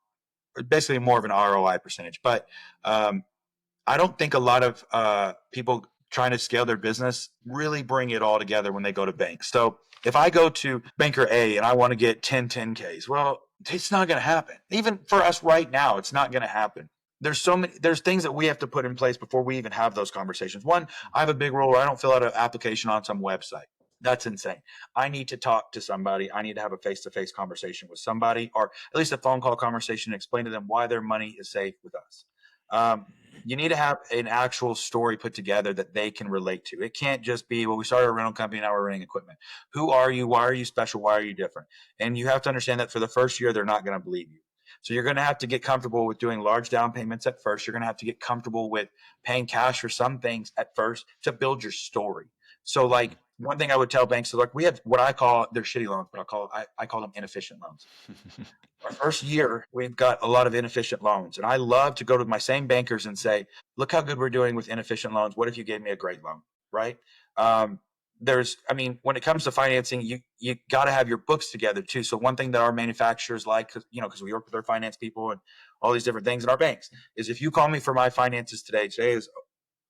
basically more of an ROI percentage. But I don't think a lot of people trying to scale their business really bring it all together when they go to banks. So if I go to banker A and I want to get 10Ks, well, it's not going to happen. Even for us right now, it's not going to happen. There's things that we have to put in place before we even have those conversations. One, I have a big role where I don't fill out an application on some website. That's insane. I need to talk to somebody. I need to have a face-to-face conversation with somebody, or at least a phone call conversation, and explain to them why their money is safe with us. You need to have an actual story put together that they can relate to. It can't just be, well, we started a rental company, now we're renting equipment. Who are you? Why are you special? Why are you different? And you have to understand that for the first year, they're not going to believe you. So you're going to have to get comfortable with doing large down payments at first. You're going to have to get comfortable with paying cash for some things at first to build your story. So like one thing I would tell banks is like, we have what I call, they're shitty loans, but I call them inefficient loans. Our first year, we've got a lot of inefficient loans. And I love to go to my same bankers and say, look how good we're doing with inefficient loans. What if you gave me a great loan, right? When it comes to financing, you got to have your books together too. So one thing that our manufacturers like, because we work with our finance people and all these different things in our banks, is if you call me for my finances today is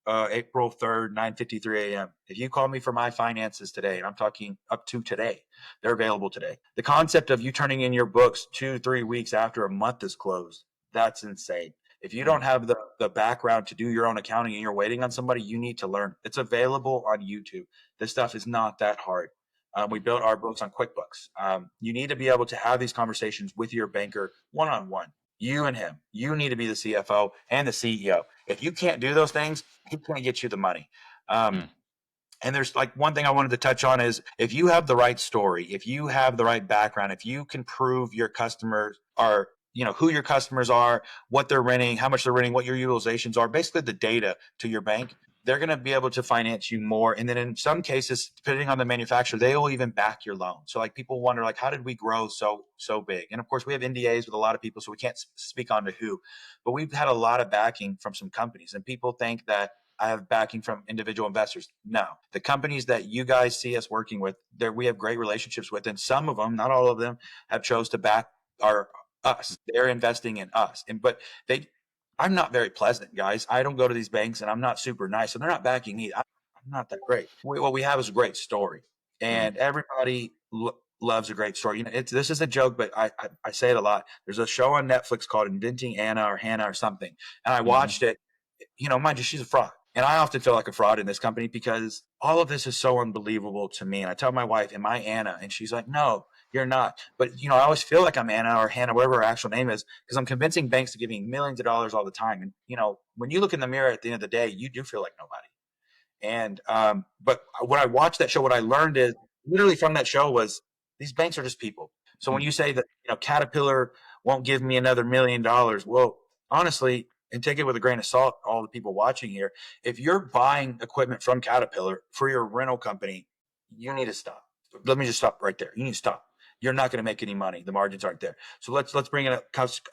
April 3rd, 9:53 a.m. If you call me for my finances today, and I'm talking up to today, they're available today. The concept of you turning in your books 2-3 weeks after a month is closed, that's insane. If you don't Mm. have the background to do your own accounting and you're waiting on somebody, you need to learn. It's available on YouTube. This stuff is not that hard. We built our books on QuickBooks. You need to be able to have these conversations with your banker one on one. You and him. You need to be the CFO and the CEO. If you can't do those things, he can't get you the money. Um, Mm. and there's like one thing I wanted to touch on is if you have the right story, if you have the right background, if you can prove your customers are, who your customers are, what they're renting, how much they're renting, what your utilizations are, basically the data to your bank, they're going to be able to finance you more. And then in some cases, depending on the manufacturer, they will even back your loan. So like people wonder like, how did we grow so big? And of course we have NDAs with a lot of people, so we can't speak on to who, but we've had a lot of backing from some companies, and people think that I have backing from individual investors. No, the companies that you guys see us working with, there we have great relationships with, and some of them, not all of them, have chose to back our us. They're investing in us, and but they, I'm not very pleasant, guys. I don't go to these banks, and I'm not super nice, so they're not backing me. I'm not that great. What we have is a great story, Mm. and everybody loves a great story. This is a joke, but I say it a lot. There's a show on Netflix called Inventing Anna or Hannah or something, and I Mm-hmm. watched it. Mind you, she's a fraud. And I often feel like a fraud in this company because all of this is so unbelievable to me. And I tell my wife, am I Anna? And she's like, no, you're not. But, I always feel like I'm Anna or Hannah, whatever her actual name is, because I'm convincing banks to give me millions of dollars all the time. And, when you look in the mirror at the end of the day, you do feel like nobody. And but when I watched that show, what I learned is literally from that show was these banks are just people. So when you say that Caterpillar won't give me another $1 million, well, honestly, and take it with a grain of salt, all the people watching here, if you're buying equipment from Caterpillar for your rental company, you need to stop. Let me just stop right there. You need to stop. You're not going to make any money. The margins aren't there. So let's bring in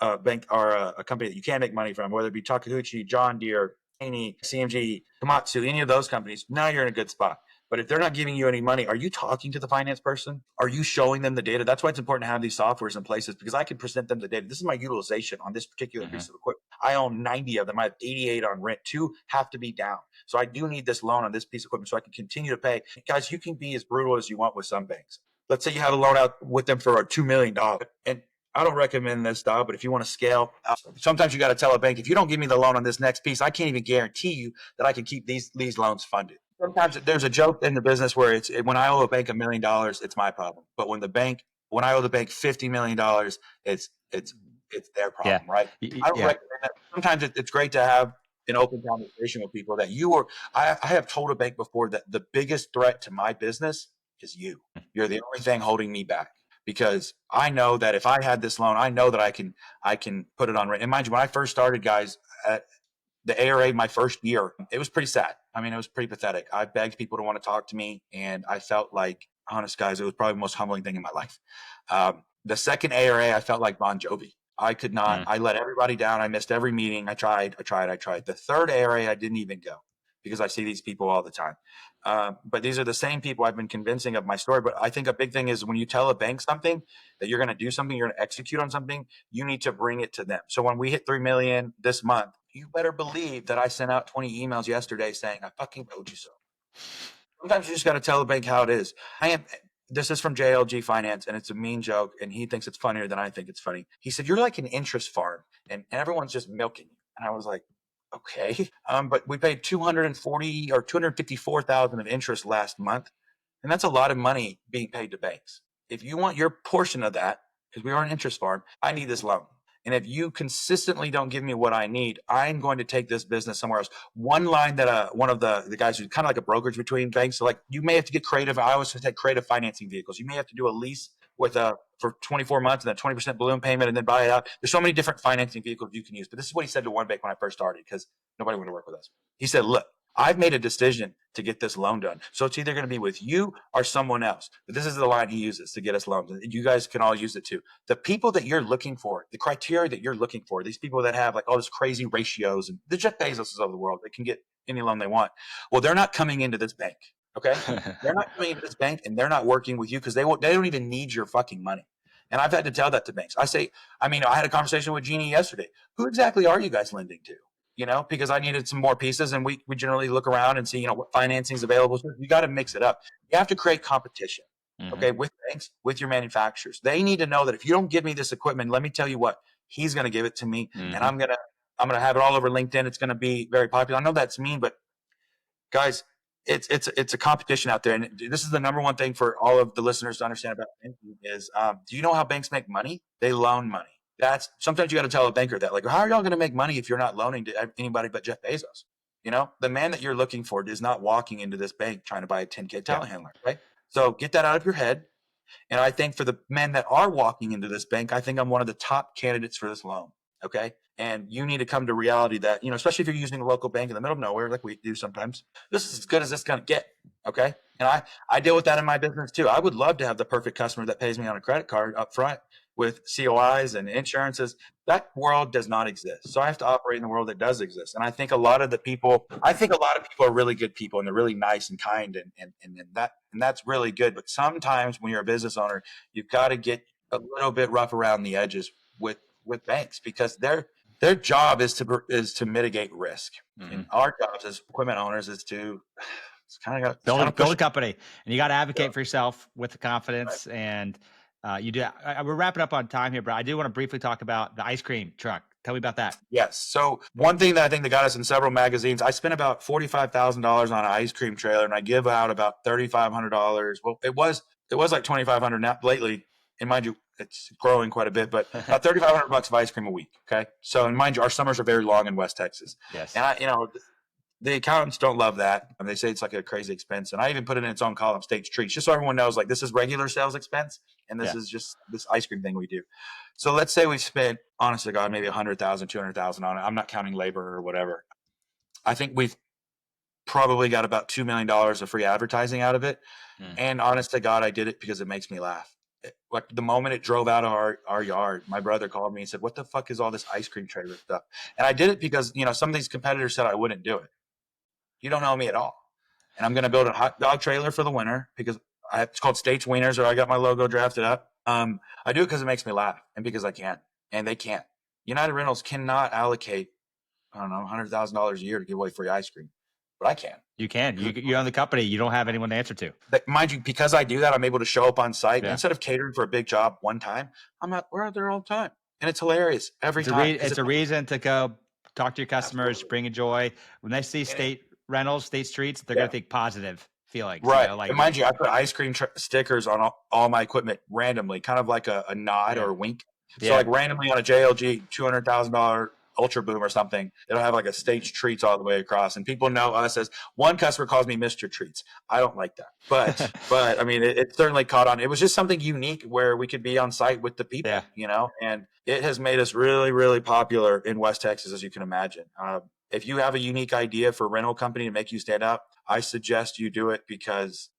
a bank or a company that you can make money from, whether it be Takeuchi, John Deere, CMG, Komatsu, any of those companies. Now you're in a good spot. But if they're not giving you any money, are you talking to the finance person? Are you showing them the data? That's why it's important to have these softwares in places, because I can present them the data. This is my utilization on this particular Mm-hmm. piece of equipment. I own 90 of them. I have 88 on rent. 2 have to be down. So I do need this loan on this piece of equipment so I can continue to pay. Guys, you can be as brutal as you want with some banks. Let's say you have a loan out with them for $2 million. And I don't recommend this style, but if you want to scale, sometimes you got to tell a bank, if you don't give me the loan on this next piece, I can't even guarantee you that I can keep these loans funded. Sometimes there's a joke in the business where when I owe a bank $1 million, it's my problem. But when I owe the bank $50 million, it's their Yeah. problem, right? I don't Yeah. recommend that. Sometimes it's great to have an open conversation with people that you are. I have told a bank before that the biggest threat to my business is you. You're the only thing holding me back, because I know that if I had this loan, I know that I can put it on rent. And mind you, when I first started, guys, at the ARA my first year, it was pretty sad. I mean, it was pretty pathetic. I begged people to want to talk to me, and I felt like, honest guys, it was probably the most humbling thing in my life. The second ARA, I felt like Bon Jovi. I could not. Mm. I let everybody down. I missed every meeting. I tried. The third ARA, I didn't even go because I see these people all the time. But these are the same people I've been convincing of my story. But I think a big thing is when you tell a bank something, that you're going to do something, you're going to execute on something, you need to bring it to them. So when we hit 3 million this month, you better believe that I sent out 20 emails yesterday saying, I fucking told you so. Sometimes you just got to tell the bank how it is. This is from JLG Finance, and it's a mean joke, and he thinks it's funnier than I think it's funny. He said, you're like an interest farm, and everyone's just milking you. And I was like, okay. But we paid 240 or 254,000 of interest last month, and that's a lot of money being paid to banks. If you want your portion of that, because we are an interest farm, I need this loan. And if you consistently don't give me what I need, I'm going to take this business somewhere else. One line that one of the guys who's kind of like a brokerage between banks, so like you may have to get creative. I always take creative financing vehicles. You may have to do a lease with for 24 months and then 20% balloon payment and then buy it out. There's so many different financing vehicles you can use. But this is what he said to one bank when I first started, because nobody wanted to work with us. He said, look, I've made a decision to get this loan done. So it's either going to be with you or someone else. But this is the line he uses to get us loans. You guys can all use it too. The people that you're looking for, the criteria that you're looking for, these people that have like all this crazy ratios, and the Jeff Bezoses of the world, they can get any loan they want. Well, they're not coming into this bank. Okay. They're not coming into this bank, and they're not working with you because they don't even need your fucking money. And I've had to tell that to banks. I had a conversation with Jeannie yesterday. Who exactly are you guys lending to? Because I needed some more pieces, and we generally look around and see, what financing is available. So you got to mix it up. You have to create competition, Mm-hmm. okay, with banks, with your manufacturers. They need to know that if you don't give me this equipment, let me tell you what, he's going to give it to me, and Mm-hmm. I'm going to I'm going to have it all over LinkedIn. It's going to be very popular. I know that's mean, but guys, it's a competition out there, and this is the number one thing for all of the listeners to understand about banking is, do you know how banks make money? They loan money. That's sometimes you got to tell a banker that, like, how are y'all going to make money if you're not loaning to anybody but Jeff Bezos? You know, the man that you're looking for is not walking into this bank trying to buy a 10K telehandler, right? So get that out of your head. And I think for the men that are walking into this bank, I think I'm one of the top candidates for this loan. Okay. And you need to come to reality that, you know, especially if you're using a local bank in the middle of nowhere, like we do sometimes, this is as good as it's going to get. Okay. And I deal with that in my business too. I would love to have the perfect customer that pays me on a credit card up front with COIs and insurances. That world does not exist. So I have to operate in the world that does exist. And I think a lot of people are really good people, and they're really nice and kind, and that's really good. But sometimes when you're a business owner, you've got to get a little bit rough around the edges with banks, because their job is to mitigate risk. Mm-hmm. And our jobs as equipment owners is to build a company, and you got to advocate for yourself with the confidence. Right. And you do. We're wrapping up on time here, but I do want to briefly talk about the ice cream truck. Tell me about that. Yes. So one thing that I think that got us in several magazines, I spent about $45,000 on an ice cream trailer, and I give out about $3,500. Well, it was like $2,500 now lately. And mind you, it's growing quite a bit, but about $3,500 of ice cream a week. Okay. So, and mind you, our summers are very long in West Texas. Yes. And the accountants don't love that. They say it's like a crazy expense. And I even put it in its own column, States Treats, just so everyone knows, like, this is regular sales expense, and this is just this ice cream thing we do. So let's say we spent, honest to God, maybe $100,000, $200,000 on it. I'm not counting labor or whatever. I think we've probably got about $2 million of free advertising out of it. And honest to God, I did it because it makes me laugh. Like the moment it drove out of our yard, my brother called me and said, "What the fuck is all this ice cream trailer stuff?" And I did it because, some of these competitors said I wouldn't do it. You don't know me at all. And I'm going to build a hot dog trailer for the winter because it's called States Wieners, or I got my logo drafted up. I do it because it makes me laugh, and because I can, and they can't. United Rentals cannot allocate, I don't know, $100,000 a year to give away free ice cream, but I can. You can. You own the company. You don't have anyone to answer to. But mind you, because I do that, I'm able to show up on site. Yeah. Instead of catering for a big job one time, we're out there all the time, and it's hilarious every time. It's a reason to go talk to your customers, absolutely. Bring joy. When they see State Rentals, State Streets, they're going to think positive feelings. Right. And mind you, I put ice cream stickers on all my equipment randomly, kind of like a nod or a wink. So like randomly on a JLG $200,000 Ultra Boom or something, it'll have like a States Treats all the way across, and people know us as, one customer calls me Mr. Treats. I don't like that, but I mean, it certainly caught on. It was just something unique where we could be on site with the people, and it has made us really, really popular in West Texas, as you can imagine. If you have a unique idea for a rental company to make you stand out, I suggest you do it, because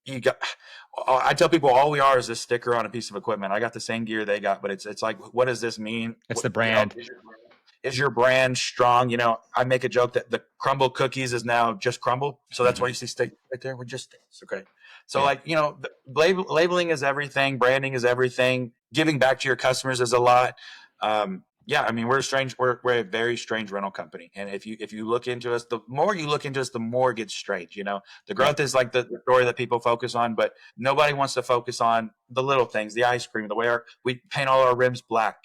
I tell people all we are is this sticker on a piece of equipment. I got the same gear they got, but it's like, what does this mean? It's the brand. Is your brand strong? I make a joke that the Crumble cookies is now just Crumble. So that's why you see Steak right there. We're just Steaks. Okay. So labeling is everything. Branding is everything. Giving back to your customers is a lot. We're a very strange rental company. And if you look into us, the more you look into us, the more it gets strange. The growth is like the story that people focus on, but nobody wants to focus on the little things, the ice cream, the way we paint all our rims black.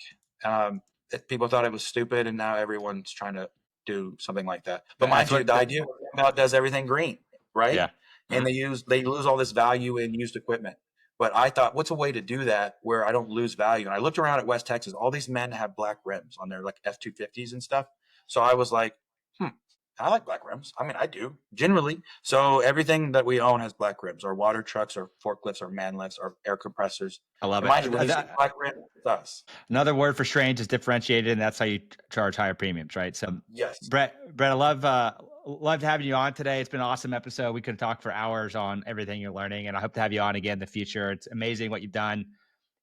People thought it was stupid, and now everyone's trying to do something like that. But mind you, the idea about does everything green, right? Yeah. And they lose all this value in used equipment. But I thought, what's a way to do that where I don't lose value? And I looked around at West Texas. All these men have black rims on their like F-250s and stuff. So I was like, I like black rims. I mean, I do generally. So everything that we own has black rims, or water trucks, or forklifts, or man lifts, or air compressors. I love it. Black rims, it's us. Another word for strange is differentiated, and that's how you charge higher premiums, right? So yes, Brett, I loved having you on today. It's been an awesome episode. We could talk for hours on everything you're learning, and I hope to have you on again in the future. It's amazing what you've done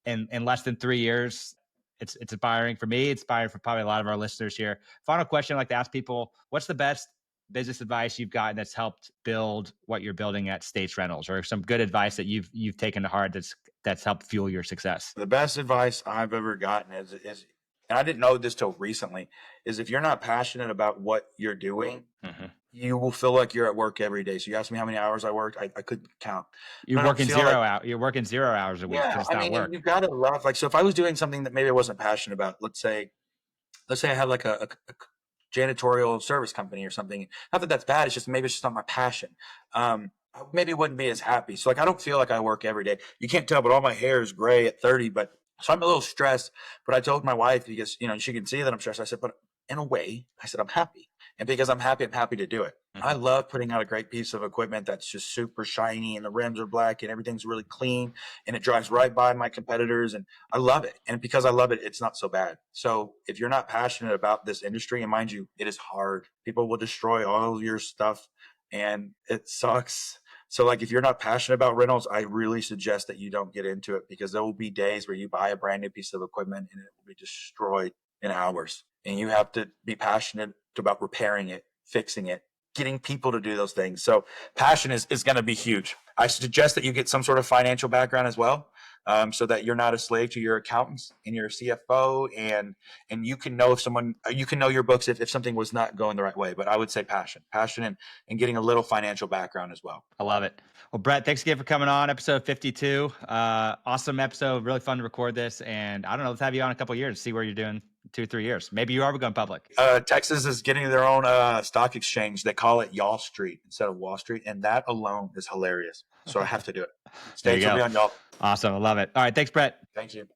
in less than 3 years. It's inspiring for me. It's inspiring for probably a lot of our listeners here. Final question I like to ask people: what's the best business advice you've gotten that's helped build what you're building at States Rentals, or some good advice that you've taken to heart that's helped fuel your success? The best advice I've ever gotten is, and I didn't know this till recently, is if you're not passionate about what you're doing, you will feel like you're at work every day. So you asked me how many hours I work. I couldn't count. You're working 0 hours a week. Yeah, it's not work. You've got to love. Like, so if I was doing something that maybe I wasn't passionate about, let's say I have like a janitorial service company or something. Not that that's bad. It's just maybe it's just not my passion. I maybe wouldn't be as happy. So like I don't feel like I work every day. You can't tell, but all my hair is gray at 30. But so I'm a little stressed. But I told my wife because she can see that I'm stressed. I said, but in a way, I said I'm happy, and because I'm happy to do it. I love putting out a great piece of equipment that's just super shiny and the rims are black and everything's really clean and it drives right by my competitors. And I love it. And because I love it, it's not so bad. So if you're not passionate about this industry, and mind you, it is hard. People will destroy all of your stuff and it sucks. So like if you're not passionate about rentals, I really suggest that you don't get into it because there will be days where you buy a brand new piece of equipment and it will be destroyed in hours. And you have to be passionate about repairing it, fixing it, getting people to do those things. So passion is going to be huge. I suggest that you get some sort of financial background as well, so that you're not a slave to your accountants and your CFO, and you can know you can know your books if something was not going the right way. But I would say passion, and getting a little financial background as well. I love it. Well, Brett, thanks again for coming on episode 52. Awesome episode. Really fun to record this. And I don't know, let's have you on a couple of years, see where you're doing 2-3 years. Maybe you are going public. Texas is getting their own stock exchange. They call it Y'all Street instead of Wall Street. And that alone is hilarious. So I have to do it. There you States will go. be on y'all. Awesome. I love it. All right. Thanks, Brett. Thank you.